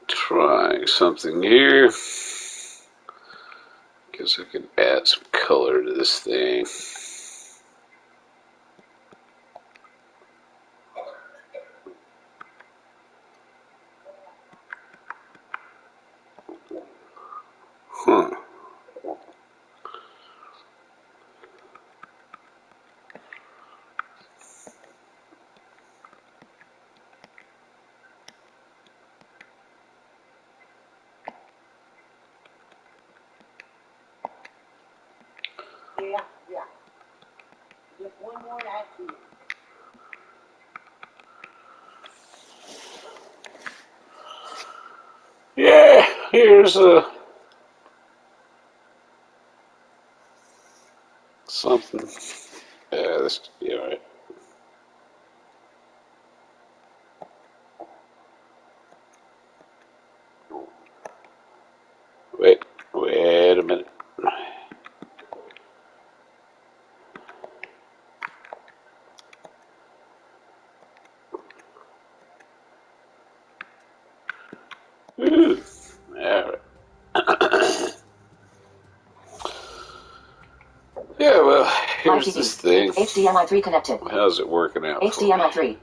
trying something here. Guess I can add some color to this thing. Huh. Yeah. Just one more action. Yeah, here's something. Yeah, this could be alright. Wait a minute. Ooh, alright. Yeah, well, here's this thing. HDMI 3 connected. How's it working out? HDMI 3.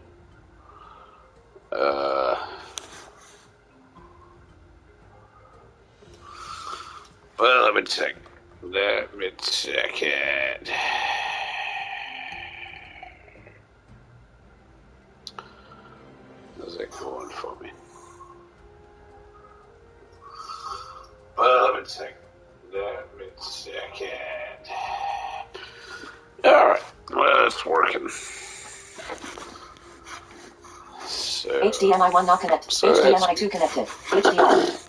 Well, let me check. Let me check it. How's that going for me? Well, let me check. Let me check it. Alright, well, it's working. So, HDMI 1 not connected. So HDMI 2 connected. HDMI.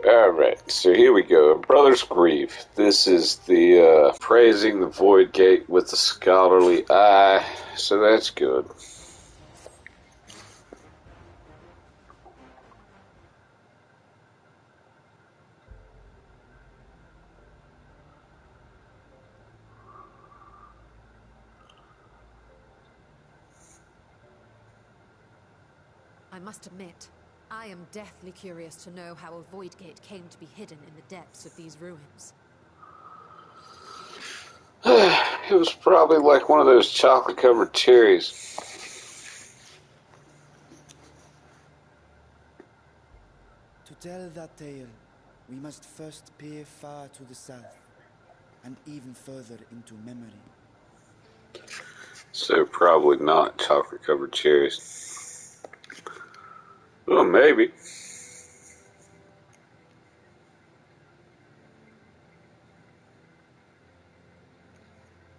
Alright, so here we go. Brother's Grief. This is the praising the Void Gate with the scholarly eye, so that's good. I must admit, I am deathly curious to know how a void gate came to be hidden in the depths of these ruins. It was probably like one of those chocolate-covered cherries. To tell that tale, we must first peer far to the south, and even further into memory. So probably not chocolate-covered cherries. Well, maybe.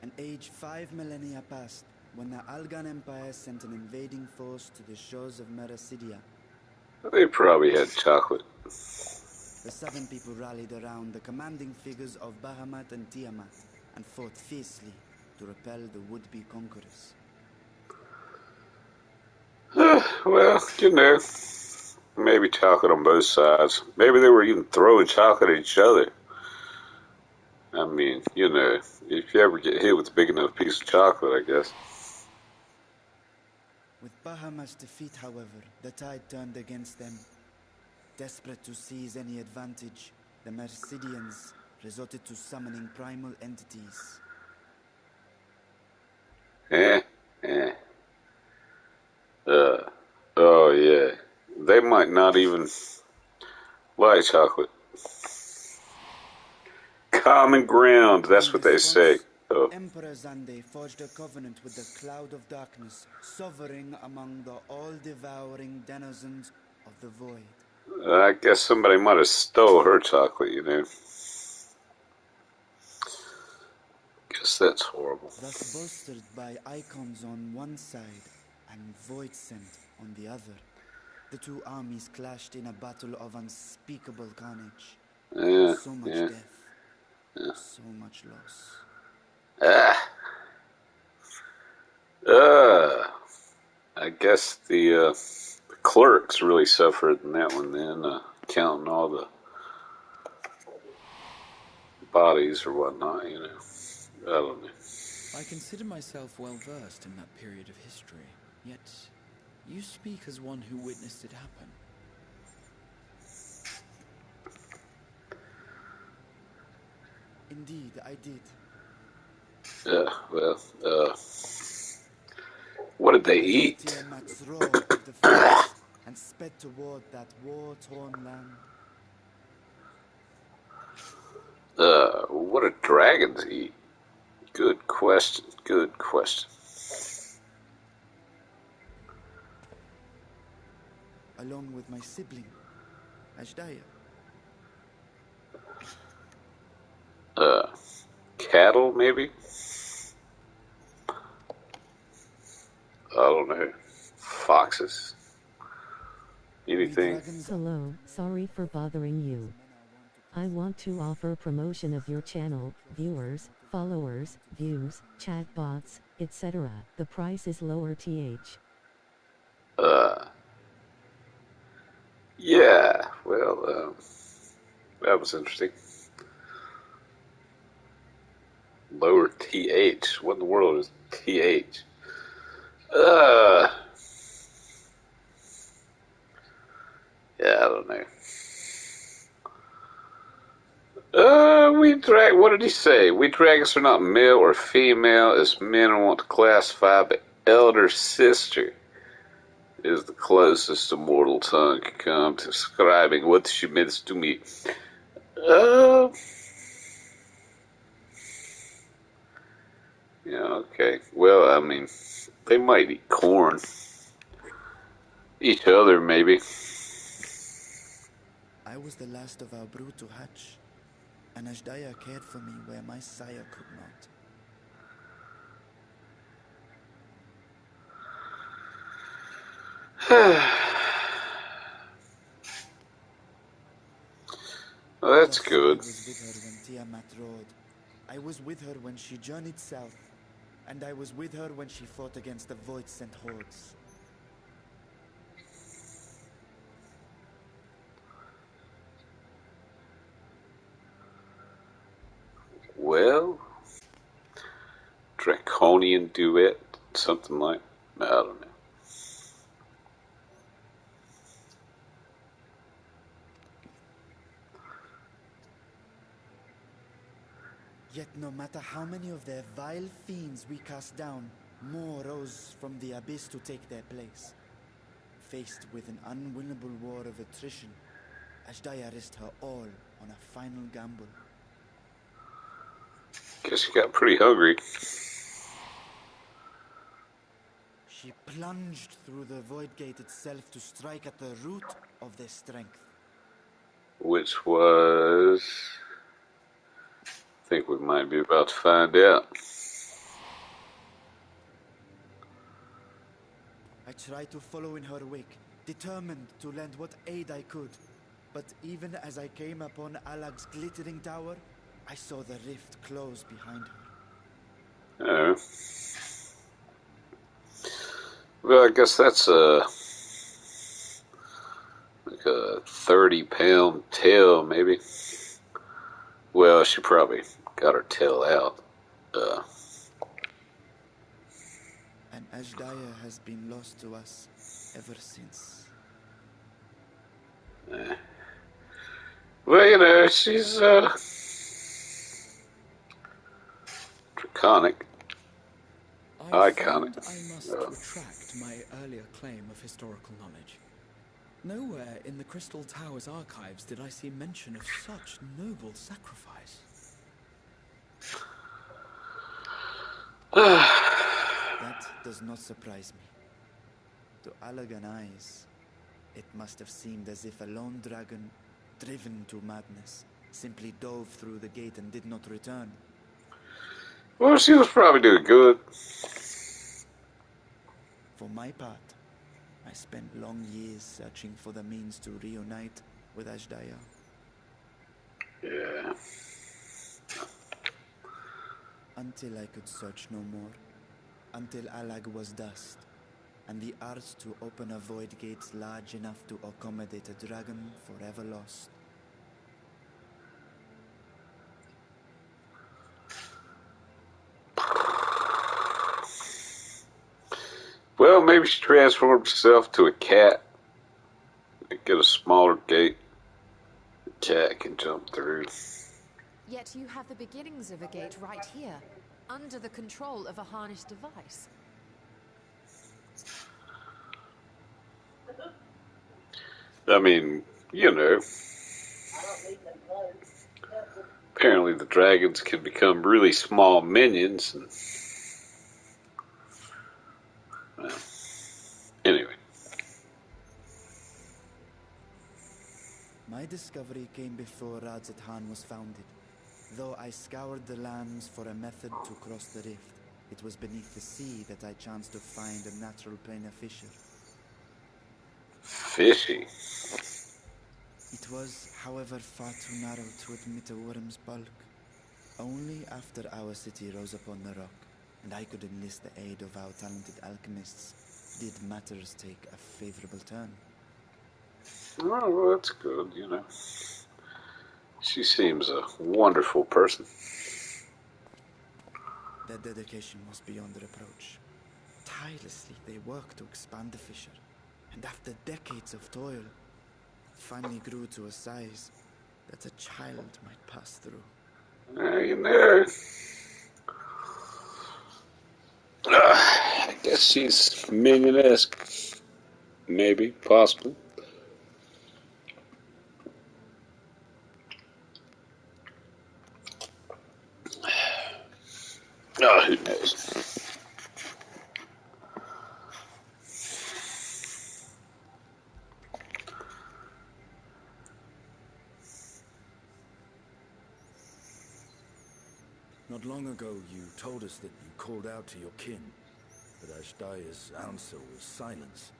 An age 5 millennia passed when the Algan Empire sent an invading force to the shores of Mericidia. They probably had chocolate. The 7 people rallied around the commanding figures of Bahamut and Tiamat and fought fiercely to repel the would-be conquerors. Well, you know, maybe chocolate on both sides. Maybe they were even throwing chocolate at each other. I mean, you know, if you ever get hit with a big enough piece of chocolate, I guess. With Bahamut's defeat, however, the tide turned against them. Desperate to seize any advantage, the Mercidians resorted to summoning primal entities. Oh yeah. They might not even like chocolate. Common ground, that's what they say. Oh. Emperor Zande forged a covenant with the Cloud of Darkness, sovereign among the all-devouring denizens of the void. I guess somebody might have stole her chocolate, you know. Guess that's horrible. Thus bolstered by icons on one side and void scent on the other, the two armies clashed in a battle of unspeakable carnage. So much death, so much loss. I guess the clerks really suffered in that one then, counting all the bodies or whatnot, you know. I don't know. I consider myself well versed in that period of history, yet you speak as one who witnessed it happen. Indeed, I did. Well, what did they I heard eat? Tiamat's roar of the flames and sped toward that war-torn land. What do dragons eat? Good question. Good question. Along with my sibling, Ashdaya. Cattle, maybe? I don't know. Foxes? Anything? Hello, sorry for bothering you. I want to offer promotion of your channel, viewers, followers, views, chatbots, etc. The price is lower th. Yeah. Well, that was interesting. Lower TH. What in the world is TH? Yeah, I don't know. What did he say? We dragons are not male or female, as men want to classify, but elder sister is the closest a mortal tongue can come to describing what she means to me. Yeah, okay. Well, I mean, they might eat corn. Each other, maybe. I was the last of our brood to hatch, and Ashdaya cared for me where my sire could not. Well, that's Yes, I good. was with her when Tiamat roared. I was with her when she journeyed south, and I was with her when she fought against the Void-sent hordes. Well, draconian duet, something like. I don't know. Yet no matter how many of their vile fiends we cast down, more rose from the abyss to take their place. Faced with an unwinnable war of attrition, Ashdaya risked her all on a final gamble. Guess you got pretty hungry. She plunged through the void gate itself to strike at the root of their strength. Which was... I think we might be about to find out. I tried to follow in her wake, determined to lend what aid I could. But even as I came upon Alag's glittering tower, I saw the rift close behind her. Well, I guess that's like a 30-pound tail, maybe. Well, she probably got her tail out. And Ashdaya has been lost to us ever since. Well, you know, she's draconic. I Iconic. find I must retract my earlier claim of historical knowledge. Nowhere in the Crystal Tower's archives did I see mention of such noble sacrifice. That does not surprise me. To Allagan eyes, it must have seemed as if a lone dragon, driven to madness, simply dove through the gate and did not return. Well, she was probably doing good. For my part, I spent long years searching for the means to reunite with Ashdaya. Yeah. Until I could search no more. Until Alag was dust, and the art to open a void gate large enough to accommodate a dragon forever lost. Well, maybe she transformed herself to a cat. Get a smaller gate. The cat can jump through. Yet you have the beginnings of a gate right here, under the control of a harnessed device. I mean, you know, apparently the dragons can become really small minions. And, well, anyway. My discovery came before Rajat Khan was founded. Though I scoured the lands for a method to cross the rift, it was beneath the sea that I chanced to find a natural planar fissure. Fishy. It was, however, far too narrow to admit a worm's bulk. Only after our city rose upon the rock, and I could enlist the aid of our talented alchemists, did matters take a favorable turn. Oh, well, that's good, you know. She seems a wonderful person. Their dedication was beyond reproach. Tirelessly they worked to expand the fissure, and after decades of toil, finally grew to a size that a child might pass through. You know, I guess she's minion-esque. Maybe, possibly. Oh, who knows? Not long ago, you told us that you called out to your kin, but Ashdaya's answer was silence.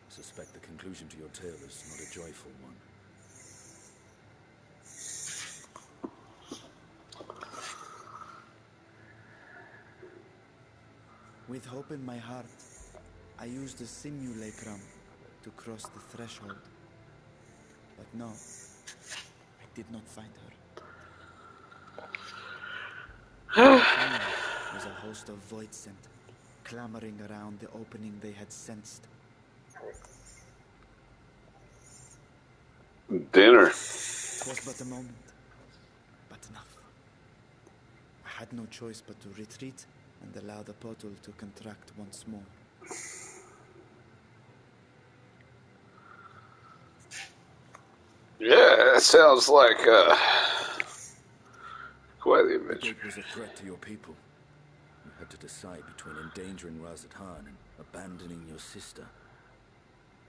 I suspect the conclusion to your tale is not a joyful one. With hope in my heart, I used the simulacrum to cross the threshold. But no, I did not find her. What I found was a host of void scent, clamoring around the opening they had sensed. Dinner. It was but a moment, but enough. I had no choice but to retreat and allow the portal to contract once more. Yeah, that sounds like quite the The adventure. gate was a threat to your people. You had to decide between endangering Razat Khan and abandoning your sister.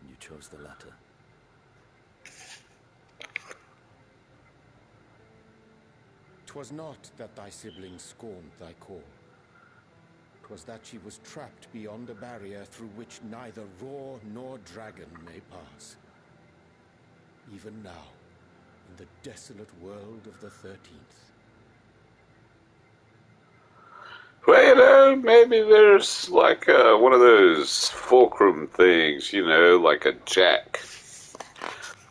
And you chose the latter. 'Twas not that thy sibling scorned thy call. 'Twas that she was trapped beyond a barrier through which neither roar nor dragon may pass. Even now, in the desolate world of the 13th. Well, you know, maybe there's like one of those fulcrum things, you know, like a jack.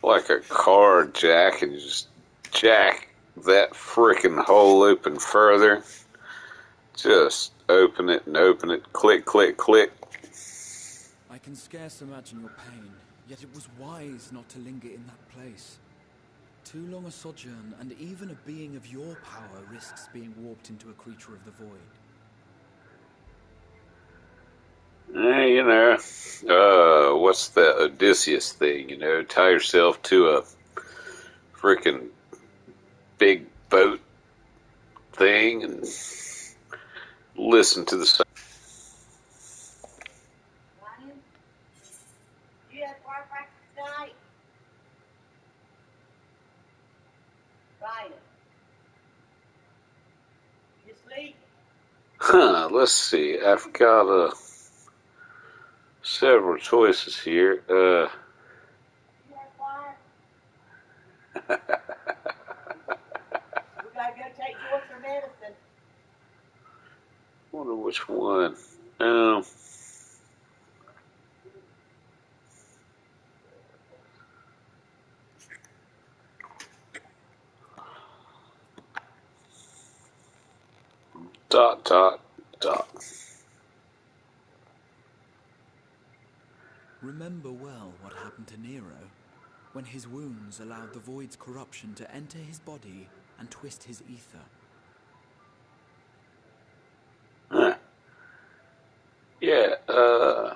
Like a car jack, and you just jack that frickin' hole open further. Just open it and open it. Click, click, click. I can scarce imagine your pain, yet it was wise not to linger in that place. Too long a sojourn, and even a being of your power risks being warped into a creature of the void. You know, what's that Odysseus thing, you know? Tie yourself to a frickin' big boat thing and listen to the sound. Ryan, you have Wi-Fi tonight? Ryan, you sleep? Huh, let's see. I've got several choices here. You have quiet? We gotta go take Joyce her medicine. Wonder which one. Dot, dot, dot. remember well what happened to Nero, when his wounds allowed the Void's corruption to enter his body and twist his ether. Huh. Yeah, I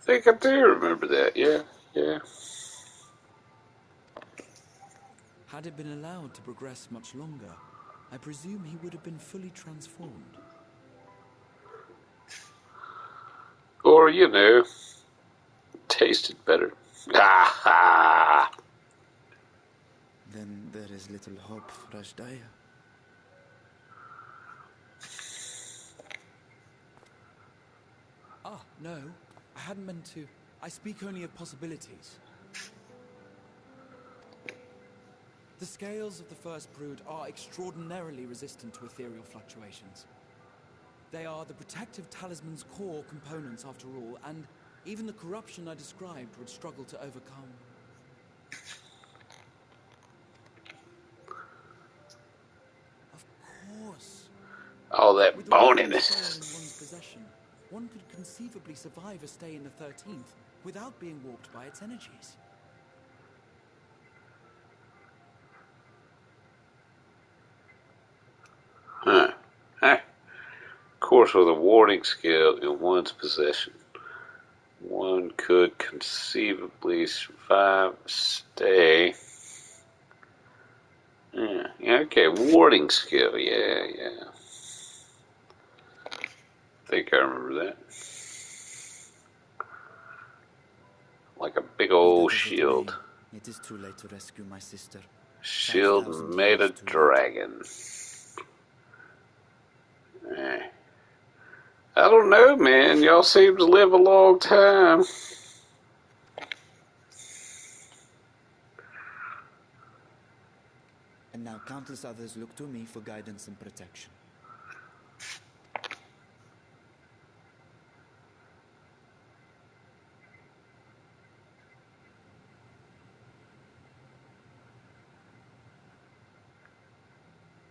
think I do remember that, yeah. Had it been allowed to progress much longer, I presume he would have been fully transformed. Or, you know, tasted better. Ha! Then there is little hope for Ashdaya. Ah, no. I hadn't meant to. I speak only of possibilities. The scales of the first brood are extraordinarily resistant to ethereal fluctuations. They are the protective talisman's core components after all, and even the corruption I described would struggle to overcome. Of course. All that With a weakened scale boniness. in one's possession, one could conceivably survive a stay in the 13th without being warped by its energies. Huh. Of course, with a warding skill in one's possession, one could conceivably survive a stay. Yeah, okay, warding skill, yeah. I think I remember that. Like a big old shield. It is too late to rescue my sister. Shield 5,000 made years of too late. dragon. I don't know, man. Y'all seem to live a long time. And now countless others look to me for guidance and protection.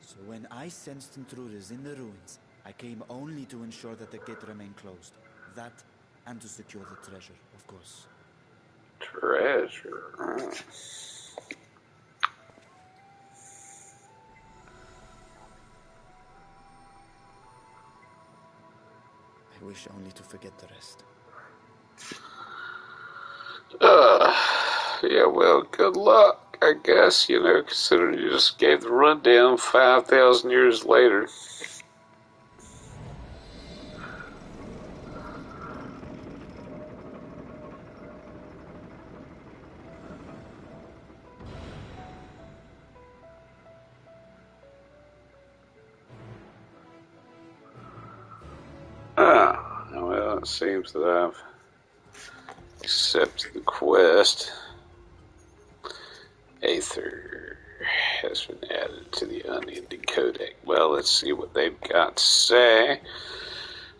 So when I sensed intruders in the ruins, I came only to ensure that the gate remained closed. That, and to secure the treasure, of course. Treasure. I wish only to forget the rest. Yeah, well, good luck, I guess, you know, considering you just gave the rundown 5,000 years later. Well, it seems that I've accepted the quest. Aether has been added to the unending codex. Well, let's see what they've got to say.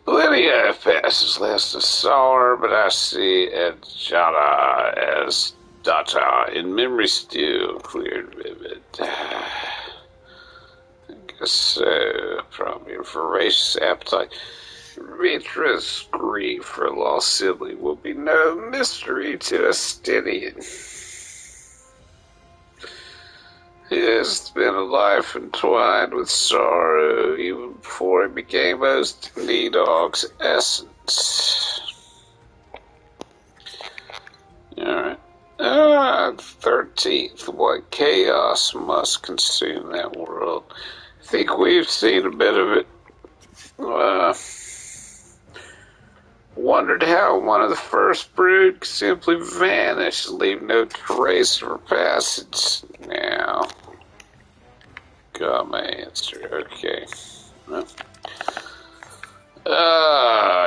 Millennia have passed since last I saw her, but I see Jada as Data in memory still clear and vivid. I guess so. Probably a voracious appetite. Mitra's grief for a lost sibling will be no mystery to a Stydian. It's been a life entwined with sorrow, even before it became most Dog's essence. Alright. 13th, what chaos must consume that world. I think we've seen a bit of it. Wondered how one of the first brood could simply vanish and leave no trace of her passage. Now, got my answer. Okay.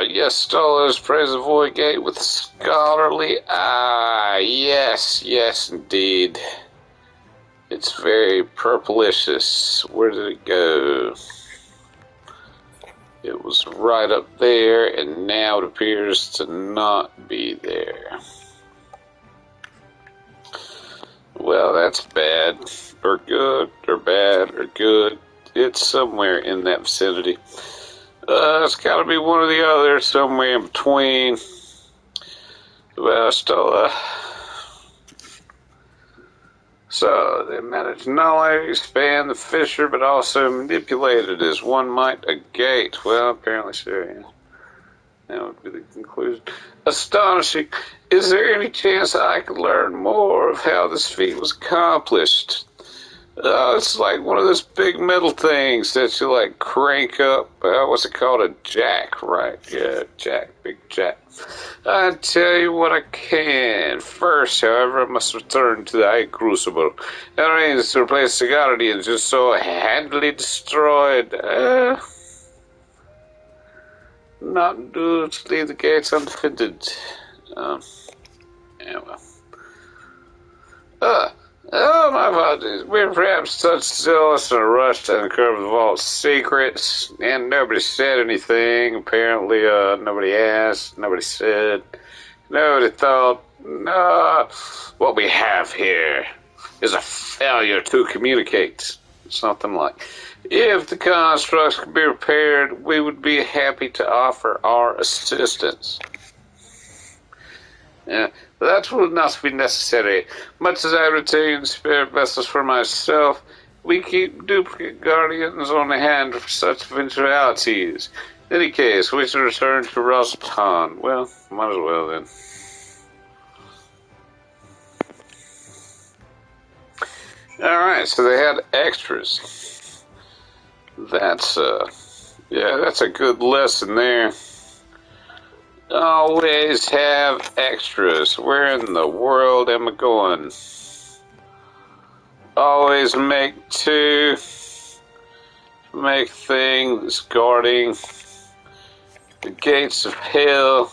Yes, Stolos praise the Void Gate with scholarly eye. Yes, indeed. It's very purplicious. Where did it go? It was right up there, and now it appears to not be there. Well, that's bad, or good, or bad, or good. It's somewhere in that vicinity. It's got to be one or the other, somewhere in between. Well, still, so they managed not only to expand the fissure, but also manipulated, as one might, a gate. Well, apparently so, yeah. That would be the conclusion. Astonishing. Is there any chance I could learn more of how this feat was accomplished? It's like one of those big metal things that you like crank up. What's it called? A jack, right? Yeah, jack, big jack. I tell you what I can. First, however, I must return to the High Crucible. That means to replace the Guardians just so handily destroyed. Not do to leave the gates undefended. Yeah, well. Oh, my apologies. We're perhaps touched zealous in a rush to uncover the vault's secrets, and nobody said anything. Apparently, nobody asked, nobody said, nobody thought. No, what we have here is a failure to communicate. Something like, if the constructs could be repaired, we would be happy to offer our assistance. Yeah, that will not be necessary. Much as I retain spare vessels for myself, we keep duplicate guardians on hand for such eventualities. In any case, we should return to Rosatan. Well, might as well then. Alright, so they had extras. That's a good lesson there. Always have extras. Where in the world am I going? Always make two. Make things guarding the gates of hell.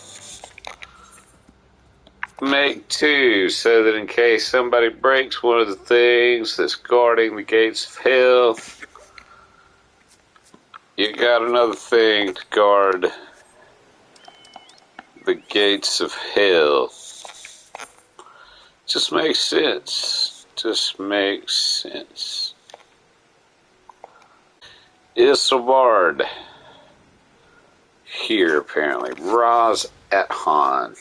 Make two so that in case somebody breaks one of the things that's guarding the gates of hell, you got another thing to guard the gates of hell. Just makes sense. Just makes sense. Isabard. Here, apparently. Raz Athan.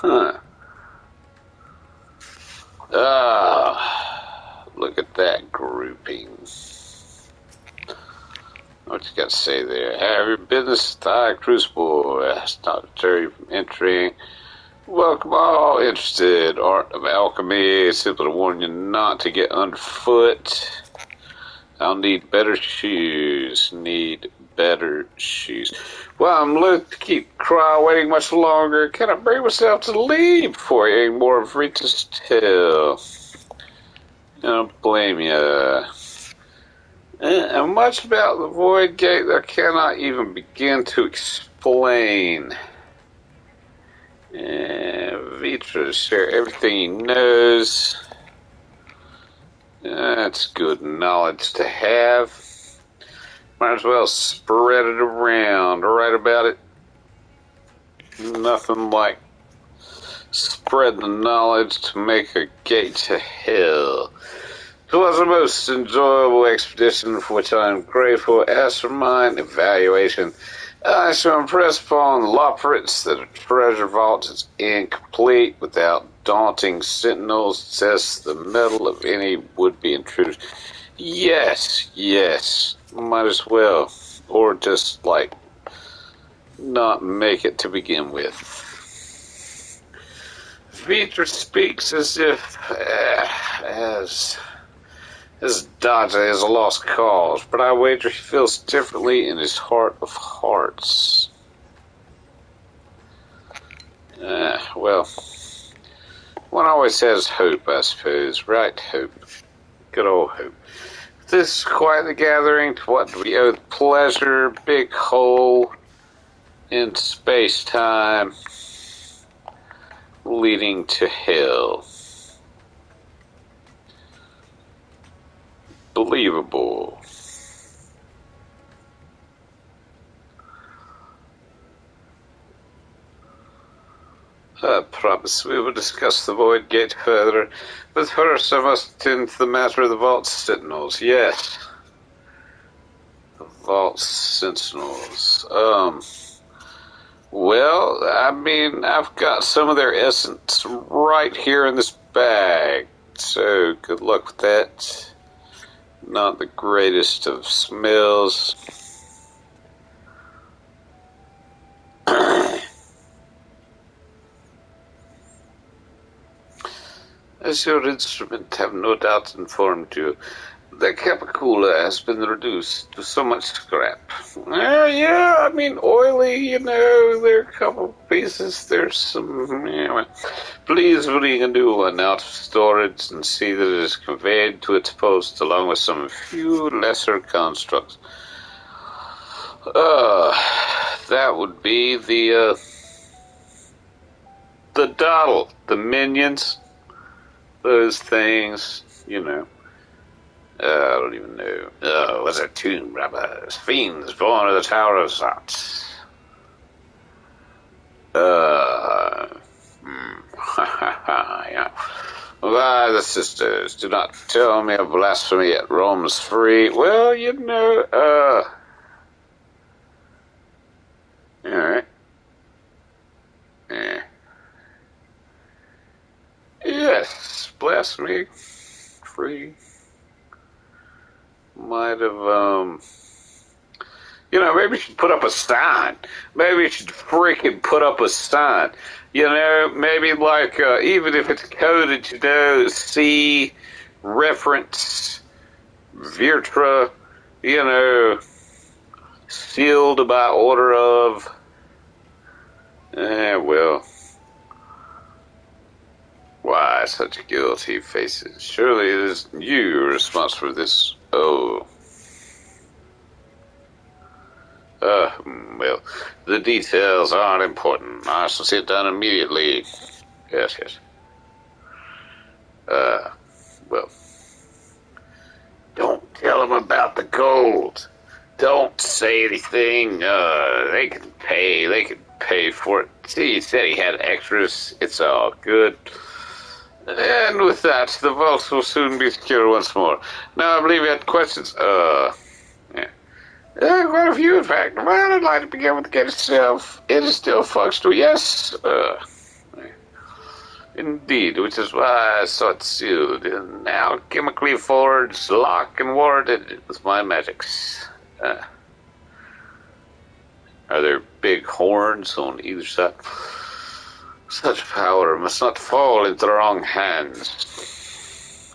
Huh. Look at that grouping. What you got to say there? Have your business at the High Crucible. That's not deter you from entering. Welcome all interested. Art of alchemy. Simply to warn you not to get underfoot. I'll need better shoes. Need better shoes. Well, I'm loath to keep Cry waiting much longer. Can I bring myself to leave before any more of Rita's tale? I don't blame you. And much about the Void Gate that I cannot even begin to explain. Vitra share everything he knows. That's good knowledge to have. Might as well spread it around. Write about it. Nothing like spread the knowledge to make a gate to hell. It was a most enjoyable expedition for which I am grateful. As for mine evaluation, I shall impress upon the Loporits that a treasure vault is incomplete without daunting sentinels test the mettle of any would-be intruders. Yes, might as well. Or just, like, not make it to begin with. Vitra speaks as if, as Dodge is a lost cause, but I wager he feels differently in his heart of hearts. Well, one always has hope, I suppose, right? Hope. Good old hope. This is quite the gathering to what we owe pleasure, big hole in space-time leading to hell. Believable. I promise we will discuss the Void Gate further, but first I must attend to the matter of the Vault Sentinels. Yes. The Vault Sentinels. Well, I mean, I've got some of their essence right here in this bag, so good luck with that. Not the greatest of smells. As your instrument have no doubt informed you, the Capicula has been reduced to so much scrap. Yeah, I mean, oily, you know, there are a couple pieces, there's some, anyway. Please bring a new one out of storage and see that it is conveyed to its post along with some few lesser constructs. That would be the Doddle, the minions. Those things, you know. I don't even know. Was it tomb robbers? Fiends born of the Tower of Zot. Yeah. Why, the sisters, do not tell me of blasphemy at Rome's free. Well, you know, alright. Yeah. Yes, blasphemy free. Might have, you know, maybe you should put up a sign. Maybe you should freaking put up a sign. You know, maybe like, even if it's coded, you know, C, reference, Virtra, you know, sealed by order of, well. Why, such guilty faces. Surely it is you responsible for this. Oh. Well, the details aren't important. I shall sit down immediately. Yes. Well. Don't tell them about the gold. Don't say anything. They can pay for it. See, he said he had extras. It's all good. And with that, the vault will soon be secure once more. Now, I believe you had questions. Yeah. Quite a few, in fact. Well, I'd like to begin with the gate itself. It is still functional, yes. Indeed, which is why I saw it sealed and now chemically forged, locked and warded with my magics. Are there big horns on either side? Such power must not fall into the wrong hands.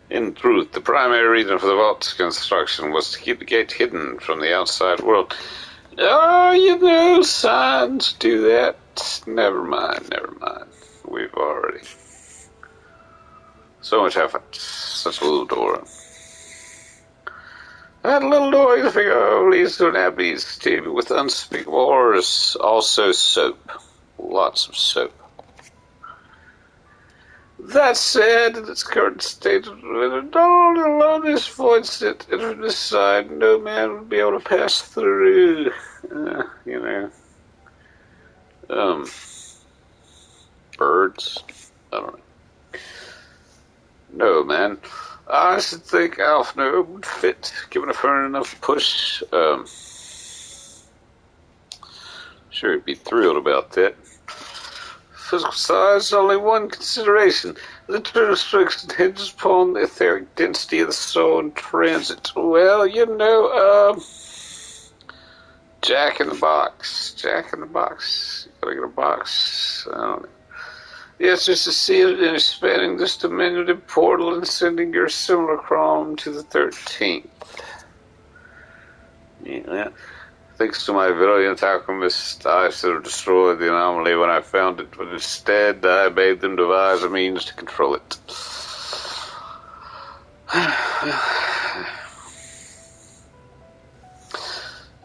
In truth, the primary reason for the vault's construction was to keep the gate hidden from the outside world. Oh, you know, signs do that. Never mind. We've already... So much effort. Such a little door. That little door, you figure, leads to an abbey's table with unspeakable horrors. Also soap. Lots of soap. That said, in its current state, with all alone this void sit, and from this side, no man would be able to pass through. You know. Birds? I don't know. No, man. I should think Alfner would fit, given a firm enough push. Sure, he'd be thrilled about that. Physical size, only one consideration. The true restriction hinges upon the etheric density of the soul in transit. Well, you know, Jack in the box. Gotta get a box. I don't know. Yes, just to see it in expanding this diminutive portal and sending your simulacrum to the 13th. Yeah. Thanks to my brilliant alchemist, I should have destroyed the anomaly when I found it, but instead I made them devise a means to control it.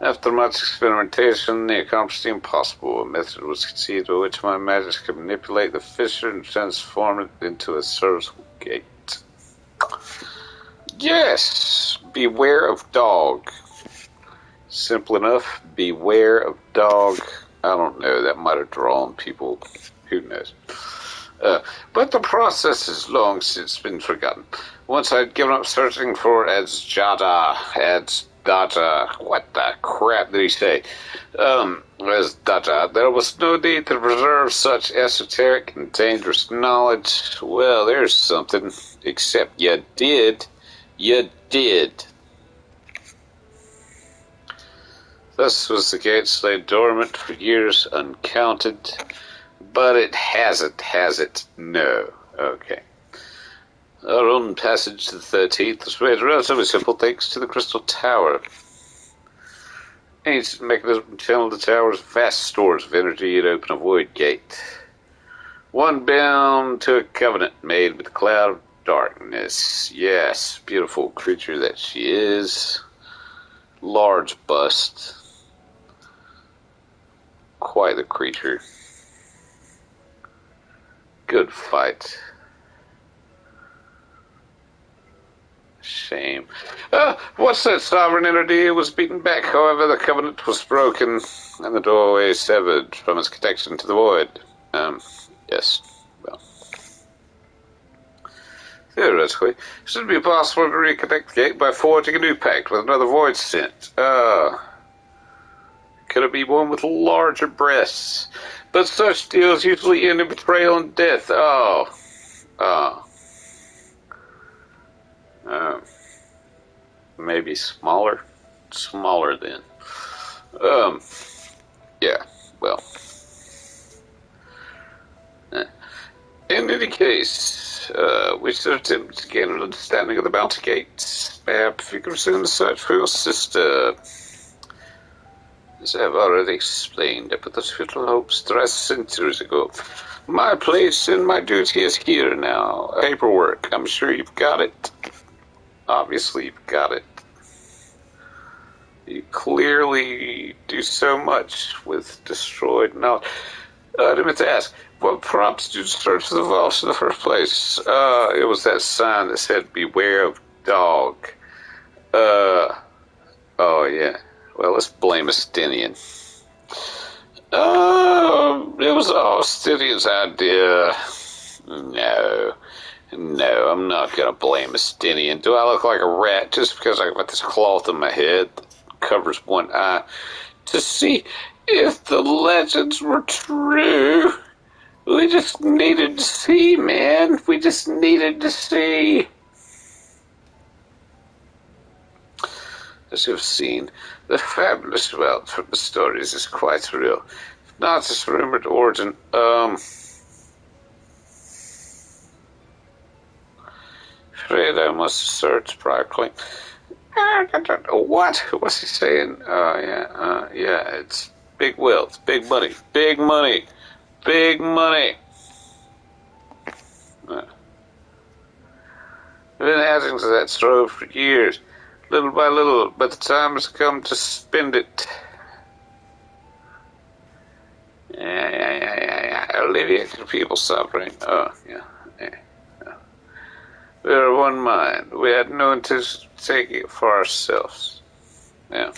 After much experimentation, they accomplished the impossible. A method was conceived by which my magic could manipulate the fissure and transform it into a serviceable gate. Yes! Beware of dog. Simple enough. Beware of dog. I don't know. That might have drawn people. Who knows? But the process has long since been forgotten. Once I'd given up searching for Dada, what the crap did he say? Dada, there was no need to preserve such esoteric and dangerous knowledge. Well, there's something. Except you did. You did. Thus was the gate lay dormant for years uncounted. But it hasn't, has it? No. Okay. Our own passage to the 13th was made relatively simple thanks to the Crystal Tower. Ancient mechanism channeled the tower's vast stores of energy and open a void gate. One bound to a covenant made with a cloud of darkness. Yes, beautiful creature that she is. Large bust. Quite the creature. Good fight. Shame. Once that sovereign energy was beaten back, however, the covenant was broken and the doorway severed from its connection to the void. Yes. Well. Theoretically, it should be possible to reconnect the gate by forging a new pact with another void sent. Could it be one with larger breasts? But such deals usually end in betrayal and death. Maybe smaller? Smaller then. Yeah, well. In any case, we should attempt to gain an understanding of the Bounty Gate. Perhaps you can resume the search for your sister. As I have already explained, I put those futile hopes to rest centuries ago. My place and my duty is here now. Paperwork, I'm sure you've got it. Obviously you've got it. You clearly do so much with destroyed knowledge. I meant to ask, what prompted you to search for the vaults in the first place? It was that sign that said, beware of dog. Oh yeah. Well, let's blame Estinian. It was Estinian's idea. No, I'm not gonna blame Estinian. Do I look like a rat just because I got this cloth on my head that covers one eye? To see if the legends were true. We just needed to see, man. We just needed to see. As you've seen, the fabulous wealth from the stories is quite real. If not its rumored origin, afraid I must search properly. What? What's he saying? Yeah, it's big wealth, big money, big money, big money. I've been adding to that trove for years, little by little, but the time has come to spend it. Yeah. Alleviate the people suffering. Yeah. We are one mind. We had no intention of taking it for ourselves. Yeah.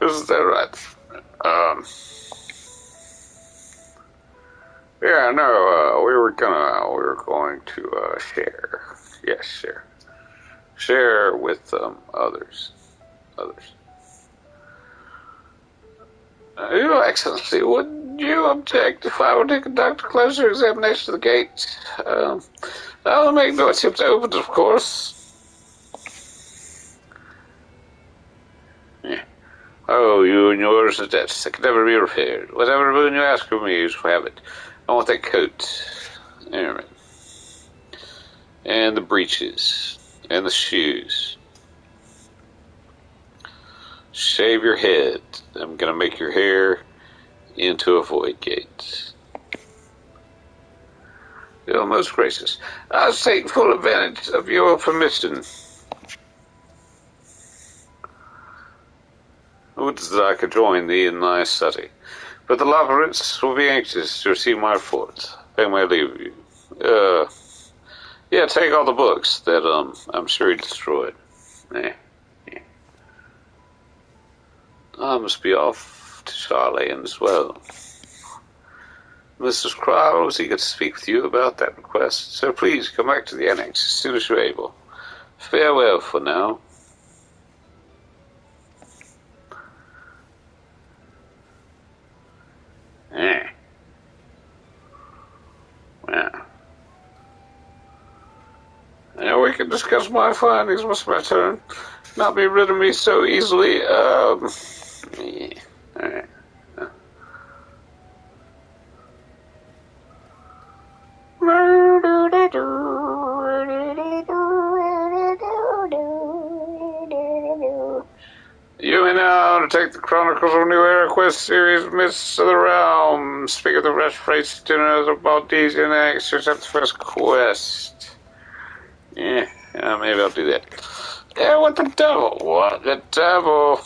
Isn't that right? Yeah, no, we were going to share. Yes, share. Share with others. Your Excellency, would you object if I were to conduct a closer examination of the gate? I'll make no attempt to open it, of course. Yeah. Oh, you and yours are debts that can never be repaired. Whatever boon you ask of me, you shall have it. I want that coat. Anyway. And the breeches. And the shoes. shave your head. I'm gonna make your hair into a void gate. You're most gracious. I'll take full advantage of your permission. Would that I could join thee in thy study, but the Labyrinths will be anxious to receive my report. They may leave you. Yeah, take all the books that I'm sure he destroyed. I must be off to Charlene as well. Mrs. Crowell was eager to speak with you about that request, so please come back to the annex as soon as you're able. Farewell for now. Now we can discuss my findings. What's my turn? Not be rid of me so easily. You may now undertake the Chronicles of New Era Quest series, Mists of the Realm. Speak of the rest phrase dinners of Baldesian X, accept the first quest. Yeah, maybe I'll do that. Yeah, what the devil? What the devil?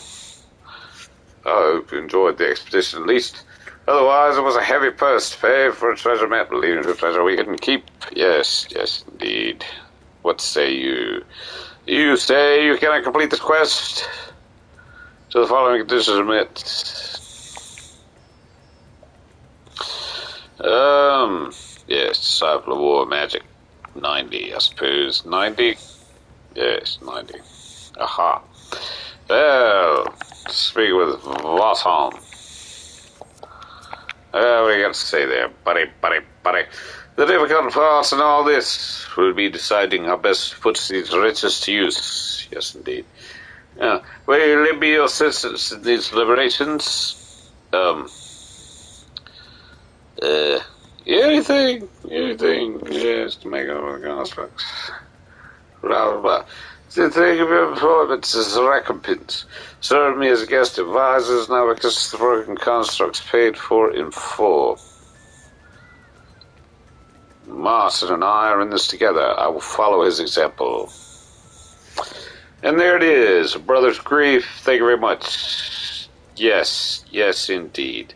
I hope you enjoyed the expedition at least. Otherwise, it was a heavy purse to pay for a treasure map leading to a treasure we couldn't keep. Yes, indeed. What say you? You say you cannot complete this quest? So the following conditions are met. Yes, Disciple of War Magic. 90, I suppose. 90? Yes, 90. Aha. Well, speak with Vothon. What do you got to say there, buddy? The difficult part in all this will be deciding how best to put these riches to use. Yes, indeed. Will you lend me your assistance in these deliberations? Anything, yes, to make up the constructs. Blah, blah, blah. The thing of your employment is a recompense. Serve me as guest advisors now because the broken constructs paid for in full. Martin and I are in this together. I will follow his example. And there it is, a brother's grief. Thank you very much. Yes, indeed.